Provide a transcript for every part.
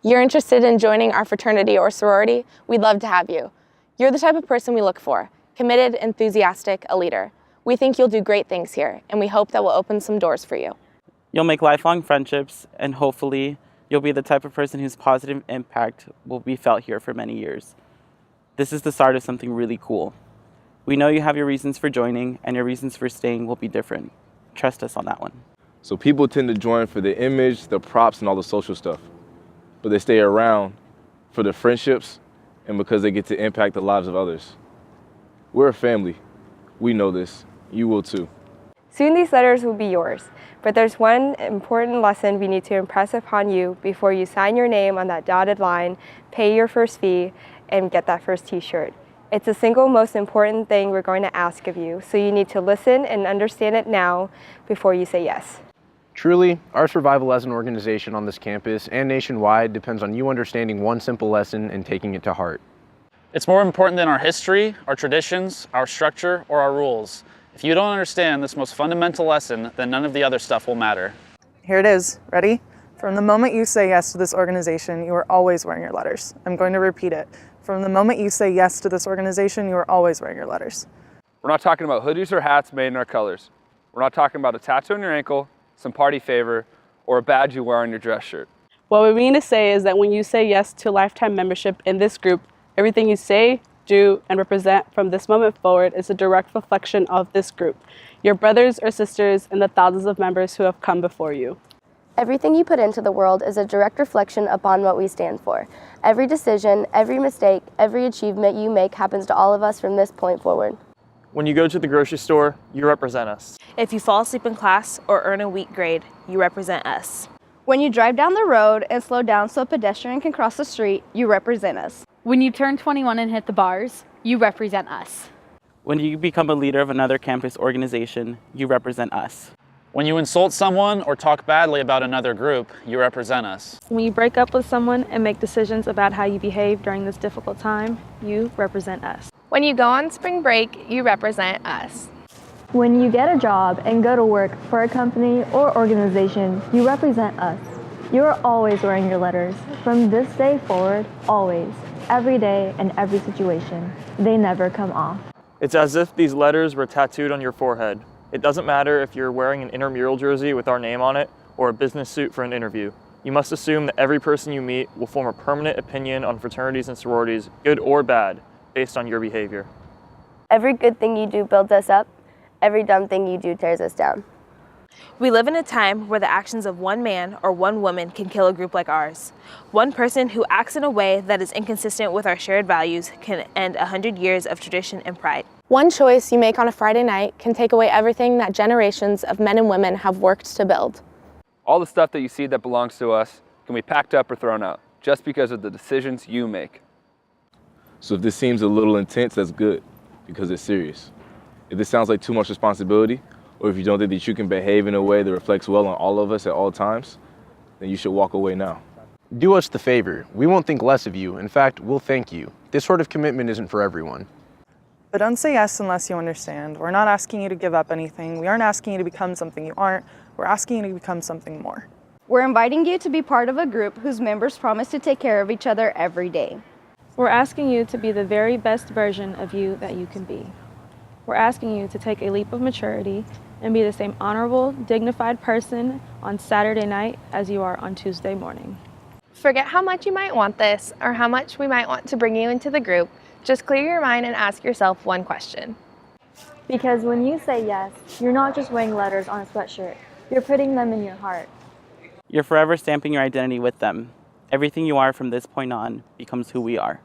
You're interested in joining our fraternity or sorority? We'd love to have you. You're the type of person we look for, committed, enthusiastic, a leader. We think you'll do great things here, and we hope that will open some doors for you. You'll make lifelong friendships, and hopefully, you'll be the type of person whose positive impact will be felt here for many years. This is the start of something really cool. We know you have your reasons for joining, and your reasons for staying will be different. Trust us on that one. So people tend to join for the image, the props, and all the social stuff. But they stay around for the friendships and because they get to impact the lives of others. We're a family. We know this. You will too. Soon these letters will be yours, but there's one important lesson we need to impress upon you before you sign your name on that dotted line, pay your first fee, and get that first t-shirt. It's the single most important thing we're going to ask of you, so you need to listen and understand it now before you say yes. Truly, our survival as an organization on this campus and nationwide depends on you understanding one simple lesson and taking it to heart. It's more important than our history, our traditions, our structure, or our rules. If you don't understand this most fundamental lesson, then none of the other stuff will matter. Here it is. Ready? From the moment you say yes to this organization, you are always wearing your letters. I'm going to repeat it. From the moment you say yes to this organization, you are always wearing your letters. We're not talking about hoodies or hats made in our colors. We're not talking about a tattoo on your ankle, some party favor, or a badge you wear on your dress shirt. What we mean to say is that when you say yes to lifetime membership in this group, everything you say, do, and represent from this moment forward is a direct reflection of this group, your brothers or sisters, and the thousands of members who have come before you. Everything you put into the world is a direct reflection upon what we stand for. Every decision, every mistake, every achievement you make happens to all of us from this point forward. When you go to the grocery store, you represent us. If you fall asleep in class or earn a weak grade, you represent us. When you drive down the road and slow down so a pedestrian can cross the street, you represent us. When you turn 21 and hit the bars, you represent us. When you become a leader of another campus organization, you represent us. When you insult someone or talk badly about another group, you represent us. When you break up with someone and make decisions about how you behave during this difficult time, you represent us. When you go on spring break, you represent us. When you get a job and go to work for a company or organization, you represent us. You are always wearing your letters. From this day forward, always, every day and every situation. They never come off. It's as if these letters were tattooed on your forehead. It doesn't matter if you're wearing an intramural jersey with our name on it or a business suit for an interview. You must assume that every person you meet will form a permanent opinion on fraternities and sororities, good or bad, based on your behavior. Every good thing you do builds us up. Every dumb thing you do tears us down. We live in a time where the actions of one man or one woman can kill a group like ours. One person who acts in a way that is inconsistent with our shared values can end 100 years of tradition and pride. One choice you make on a Friday night can take away everything that generations of men and women have worked to build. All the stuff that you see that belongs to us can be packed up or thrown out just because of the decisions you make. So if this seems a little intense, that's good, because it's serious. If this sounds like too much responsibility, or if you don't think that you can behave in a way that reflects well on all of us at all times, then you should walk away now. Do us the favor. We won't think less of you. In fact, we'll thank you. This sort of commitment isn't for everyone. But don't say yes unless you understand. We're not asking you to give up anything. We aren't asking you to become something you aren't. We're asking you to become something more. We're inviting you to be part of a group whose members promise to take care of each other every day. We're asking you to be the very best version of you that you can be. We're asking you to take a leap of maturity and be the same honorable, dignified person on Saturday night as you are on Tuesday morning. Forget how much you might want this or how much we might want to bring you into the group. Just clear your mind and ask yourself one question. Because when you say yes, you're not just wearing letters on a sweatshirt. You're putting them in your heart. You're forever stamping your identity with them. Everything you are from this point on becomes who we are.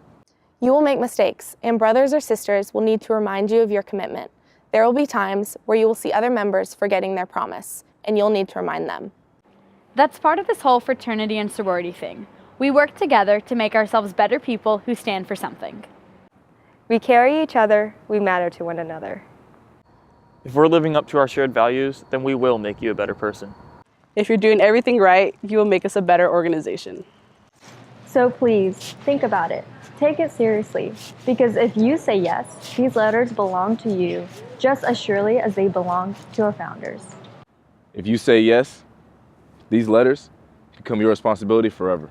You will make mistakes, and brothers or sisters will need to remind you of your commitment. There will be times where you will see other members forgetting their promise, and you'll need to remind them. That's part of this whole fraternity and sorority thing. We work together to make ourselves better people who stand for something. We carry each other, we matter to one another. If we're living up to our shared values, then we will make you a better person. If you're doing everything right, you will make us a better organization. So please, think about it. Take it seriously, because if you say yes, these letters belong to you just as surely as they belonged to our founders. If you say yes, these letters become your responsibility forever.